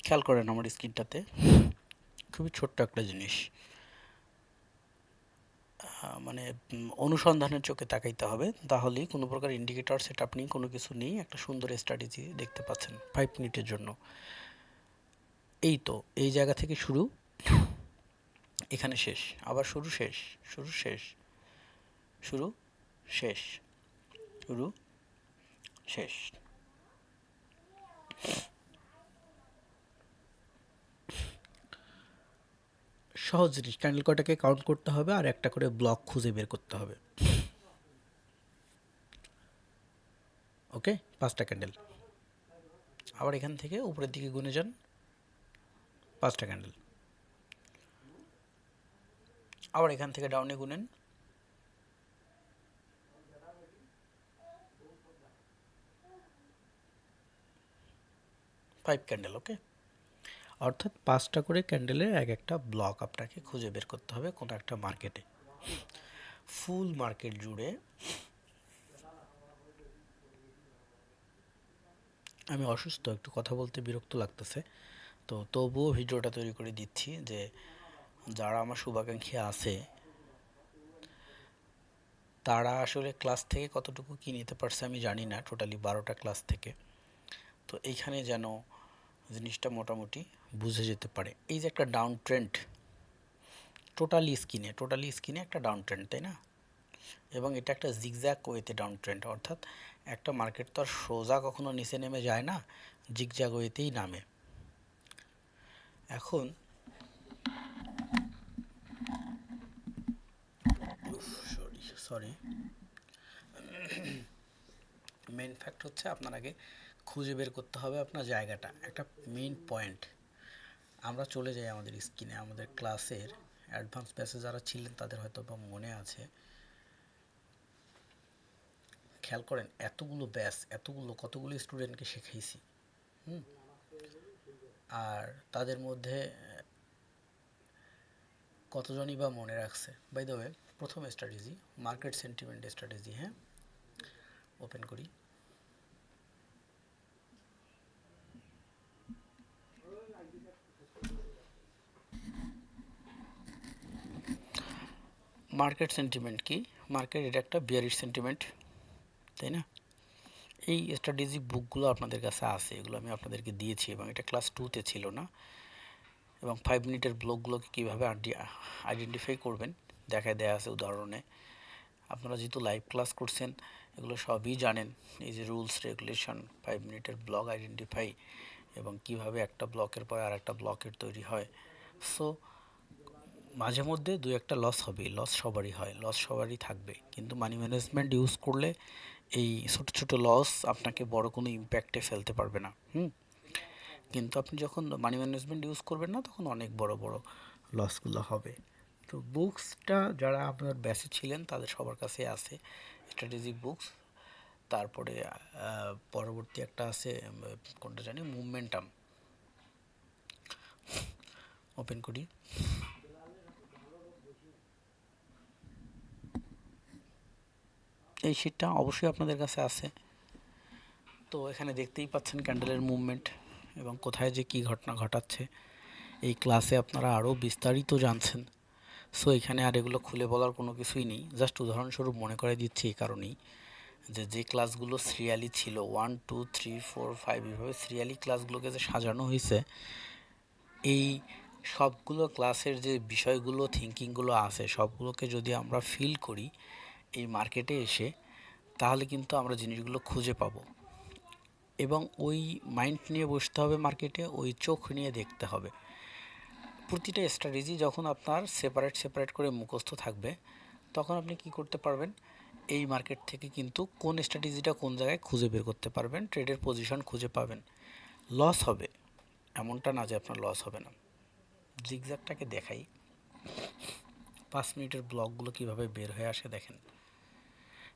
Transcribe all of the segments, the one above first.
খেয়াল করেন আমার স্ক্রিনটাতে খুবই ছোট্ট একটা জিনিস, মানে অনুসন্ধানের চোখে তাকাইতে হবে, তাহলেই কোনো প্রকার ইন্ডিকেটর সেট আপ নেই, কোনো কিছু নেই, একটা সুন্দর স্ট্র্যাটেজি দেখতে পাচ্ছেন 5 মিনিটের জন্য। এই তো এই জায়গা থেকে শুরু, এখানে শেষ, আবার শুরু শেষ, শুরু শেষ, শুরু শেষ, শুরু শেষ। সহজ জিনিস, ক্যান্ডেল কয়টাকে কাউন্ট করতে হবে আর একটা করে ব্লক খুঁজে বের করতে হবে। ওকে, 5টা ক্যান্ডেল। আবার এখান থেকে উপরের দিকে গুনে যান, 5টা ক্যান্ডেল। আবার এখান থেকে ডাউনে গুনেন, 5 ক্যান্ডেল। ওকে, অর্থাৎ 5টা করে ক্যান্ডেলের এক একটা ব্লক আপনাকে খুঁজে বের করতে হবে কোনো একটা মার্কেটে। ফুল মার্কেট জুড়ে আমি অসুস্থ, একটু কথা বলতে বিরক্ত লাগতেছে, তো তবুও ভিডিওটা তৈরি করে দিচ্ছি যে যারা আমার শুভাকাঙ্ক্ষী আছে তারা আসলে ক্লাস থেকে কতটুকু কী নিতে পারছে আমি জানি না, টোটালি 12টা ক্লাস থেকে। তো এইখানে যেন জিনিসটা মোটামুটি বুঝে যেতে পারে। এই যে একটা ডাউন ট্রেন্ড, টোটালি স্কিনে একটা ডাউন ট্রেন্ড, তাই না? এবং এটা একটা জিগজ্যাগ ওয়েতে ডাউন ট্রেন্ড, অর্থাৎ একটা মার্কেট তো আর সোজা কখনো নিচে নেমে যায় না, জিগজ্যাগ ওয়েতেই নামে। এখন সরি, মেইন ফ্যাক্ট হচ্ছে আপনার আগে খুঁজে বের করতে হবে আপনার জায়গাটা, একটা মেইন পয়েন্ট। আমরা চলে যাই আমাদের স্ক্রিনে, আমাদের ক্লাসের অ্যাডভান্স ব্যাচে যারা ছিলেন তাদের হয়তো বা মনে আছে, খেয়াল করেন এতগুলো ব্যাচ, কতগুলো স্টুডেন্টকে শেখাইছি। আর তাদের মধ্যে কতজনই বা মনে রাখছে? বাই দ্য ওয়ে, প্রথম স্ট্র্যাটেজি মার্কেট সেন্টিমেন্ট স্ট্র্যাটেজি। হ্যাঁ, ওপেন করি, মার্কেট সেন্টিমেন্ট কি? মার্কেট এটা একটা বিয়ারিশ সেন্টিমেন্ট, তাই না? এই স্ট্র্যাটেজি বুকগুলো আপনাদের কাছে আছে, এগুলো আমি আপনাদেরকে দিয়েছি এবং এটা ক্লাস 2তে ছিল না। এবং 5 মিনিটের ব্লকগুলোকে কীভাবে আইডেন্টিফাই করবেন দেখায় দেয়া আছে উদাহরণে। আপনারা যেহেতু লাইভ ক্লাস করছেন এগুলো সবই জানেন, এই যে রুলস রেগুলেশন, 5 মিনিটের ব্লক আইডেন্টিফাই এবং কিভাবে একটা ব্লকের পরে আর একটা ব্লকের তৈরি হয়। সো মাঝে মধ্যে দু একটা লস হবে, লস সবারই হয়, লস সবারই থাকবে, কিন্তু মানি ম্যানেজমেন্ট ইউজ করলে এই ছোট ছোট লস আপনাকে বড় কোনো ইম্প্যাক্টে ফেলতে পারবে না। কিন্তু আপনি যখন মানি ম্যানেজমেন্ট ইউজ করবেন না তখন অনেক বড় বড় লসগুলো হবে। তো বুকসটা যারা আপনার ব্যাচে ছিলেন তাদের সবার কাছে আছে স্ট্র্যাটেজি বুকস। তারপরে পরবর্তী একটা আছে, কোনটা জানি, মুভমেন্টাম। ওপেন করি, এই শিটটা অবশ্যই আপনাদের কাছে আছে। তো এখানে দেখতেই পাচ্ছেন ক্যান্ডেলের মুভমেন্ট এবং কোথায় যে কী ঘটনা ঘটাচ্ছে। এই ক্লাসে আপনারা আরও বিস্তারিত জানছেন। সো এখানে আর এগুলো খুলে বলার কোনো কিছুই নেই, জাস্ট উদাহরণস্বরূপ মনে করে দিচ্ছি এই কারণেই যে যে ক্লাসগুলো সিরিয়ালি ছিল 1 2 3 4 5 এভাবে সিরিয়ালি ক্লাসগুলোকে যে সাজানো হয়েছে, এই সবগুলো ক্লাসের যে বিষয়গুলো থিঙ্কিংগুলো আছে সবগুলোকে যদি আমরা ফিল করি এই মার্কেটে এসে, তাহলে কিন্তু আমরা জিনিসগুলো খুঁজে পাবো। এবং ওই মাইন্ড নিয়ে বসতে হবে মার্কেটে, ওই চোখ নিয়ে দেখতে হবে। প্রতিটা স্ট্র্যাটেজি যখন আপনার সেপারেট সেপারেট করে মুখস্থ থাকবে তখন আপনি কি করতে পারবেন, এই মার্কেট থেকে কিন্তু কোন স্ট্র্যাটেজিটা কোন জায়গায় খুঁজে বের করতে পারবেন, ট্রেডের পজিশন খুঁজে পাবেন। লস হবে এমনটা না যে আপনার লস হবে না। জিগজ্যাগটাকে দেখাই, 5 মিনিটের ব্লকগুলো কিভাবে বের হয়ে আসে দেখেন,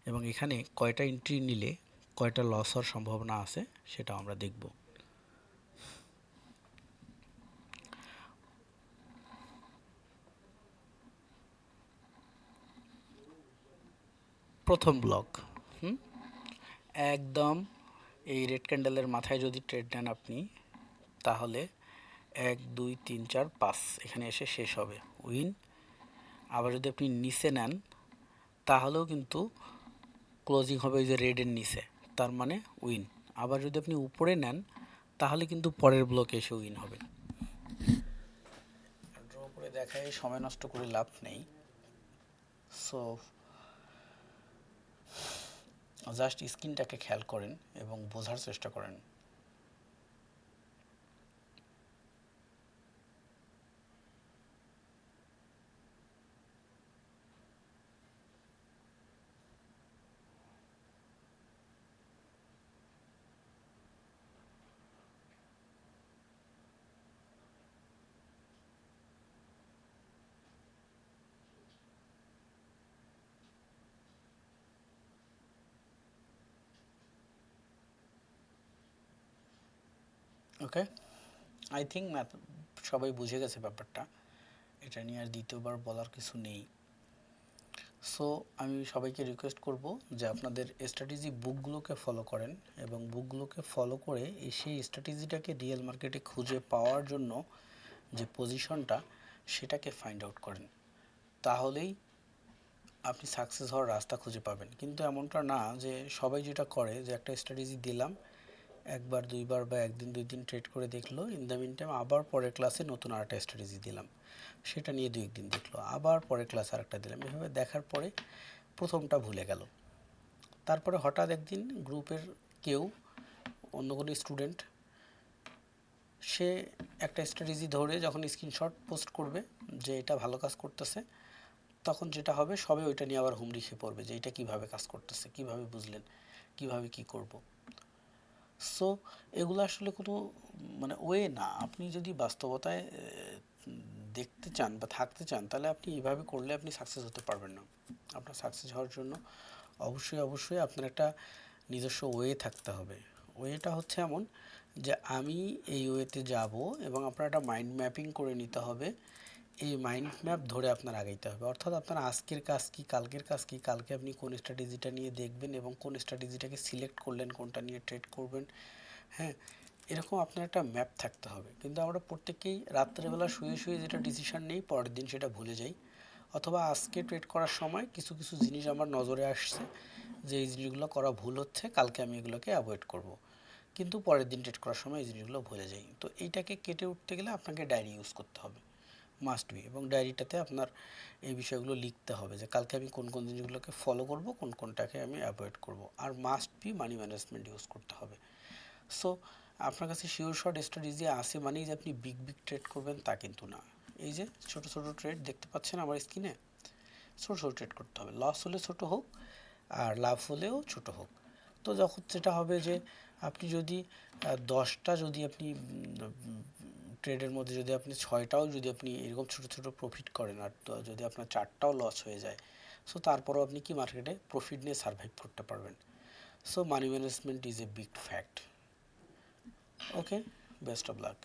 এবং এখানে কয়টা এন্ট্রি নিলে কয়টা লস হওয়ার সম্ভাবনা আছে সেটাও আমরা দেখব। প্রথম ব্লক, একদম এই রেড ক্যান্ডেলের মাথায় যদি ট্রেড নেন আপনি, তাহলে 1 2 3 4 5 এখানে এসে শেষ হবে উইন। আবার যদি আপনি নিচে নেন তাহলেও কিন্তু ক্লোজিং হবে ওই যে রেডের নিচে, তার মানে উইন। আবার যদি আপনি উপরে নেন তাহলে কিন্তু পরের ব্লকে এসে উইন হবে। ড্র করে দেখায় সময় নষ্ট করে লাভ নেই। সো জাস্ট স্ক্রিনটাকে খেয়াল করেন এবং বোঝার চেষ্টা করেন। ওকে, আই থিঙ্ক ম্যাথ সবাই বুঝে গেছে ব্যাপারটা, এটা নিয়ে আর দ্বিতীয়বার বলার কিছু নেই। সো আমি সবাইকে রিকোয়েস্ট করব যে আপনাদের স্ট্র্যাটেজি বুকগুলোকে ফলো করেন এবং বুকগুলোকে ফলো করে সেই স্ট্র্যাটেজিটাকে রিয়েল মার্কেটে খুঁজে পাওয়ার জন্য যে পজিশনটা সেটাকে ফাইন্ড আউট করেন, তাহলেই আপনি সাকসেস হওয়ার রাস্তা খুঁজে পাবেন। কিন্তু এমনটা না যে সবাই যেটা করে যে একটা স্ট্র্যাটেজি দিলাম, একবার দুইবার বা একদিন দুই দিন ট্রেড করে দেখলো, ইন দ্য মিন টাইম আবার পরের ক্লাসে নতুন আরেকটা স্ট্র্যাটেজি দিলাম, সেটা নিয়ে দুই একদিন দেখলো, আবার পরের ক্লাসে আরেকটা দিলাম, এভাবে দেখার পরে প্রথমটা ভুলে গেল। তারপরে হঠাৎ একদিন গ্রুপের কেউ, অন্য কোনো স্টুডেন্ট, সে একটা স্ট্র্যাটেজি ধরে যখন স্ক্রিনশট পোস্ট করবে যে এটা ভালো কাজ করতেছে, তখন যেটা হবে সবে ওইটা নিয়ে আবার হুমড়ি খেয়ে পড়বে যে এটা কীভাবে কাজ করতেছে, কীভাবে বুঝলেন, কীভাবে কী করব। সো এগুলো আসলে কোনো মানে ওয়ে না। আপনি যদি বাস্তবতায় দেখতে চান বা থাকতে চান তাহলে আপনি এইভাবে করলে আপনি সাকসেস হতে পারবেন না। আপনার সাকসেস হওয়ার জন্য অবশ্যই আপনার একটা নিজস্ব ওয়ে থাকতে হবে। ওয়েটা হচ্ছে এমন যে আমি এই ওয়েতে যাব এবং আপনার একটা মাইন্ড ম্যাপিং করে নিতে হবে। এই মাইন্ড ম্যাপ ধরে আপনার আগাইতে হবে, অর্থাৎ আপনার আজকের কাজ কী, কালকের কাজ কী, কালকে আপনি কোন স্ট্র্যাটেজিটা নিয়ে দেখবেন এবং কোন স্ট্র্যাটেজিটাকে সিলেক্ট করলেন, কোনটা নিয়ে ট্রেড করবেন। হ্যাঁ, এরকম আপনার একটা ম্যাপ থাকতে হবে। কিন্তু আমরা প্রত্যেকেই রাত্রেবেলা শুয়ে শুয়ে যেটা ডিসিশন নেই পরের দিন সেটা ভুলে যাই, অথবা আজকে ট্রেড করার সময় কিছু কিছু জিনিস আমার নজরে আসছে যে এই জিনিসগুলো করা ভুল হচ্ছে, কালকে আমি এগুলোকে অ্যাভয়েড করব, কিন্তু পরের দিন ট্রেড করার সময় এই জিনিসগুলো ভুলে যাই। তো এইটাকে কেটে উঠতে গেলে আপনাকে ডায়েরি ইউজ করতে হবে, মাস্ট বি। এবং ডায়েরিটাতে আপনার এই বিষয়গুলো লিখতে হবে যে কালকে আমি কোন কোন জিনিসগুলোকে ফলো করব, কোন কোনটাকে আমি অ্যাভয়েড করব। আর must be money management use করতে হবে। সো আপনার কাছে শিওর শর্ট স্ট্র্যাটেজি আছে মানেই যে আপনি বিগ বিগ ট্রেড করবেন তা কিন্তু না। এই যে ছোট ছোট ট্রেড দেখতে পাচ্ছেন আমার স্ক্রিনে, ছোট ছোট ট্রেড করতে হবে, লস হলে ছোট হোক আর লাভ হলেও ছোট হোক। তো যখন যেটা হবে যে আপনি যদি 10টা যদি আপনি ট্রেডের মধ্যে যদি আপনি 6টাও যদি আপনি এরকম ছোট ছোট প্রফিট করেন আর যদি আপনার 4টাও লস হয়ে যায়, সো তারপরেও আপনি কি মার্কেটে প্রফিট নিয়ে সার্ভাইভ করতে পারবেন। So money management is a big fact. Okay, best of luck.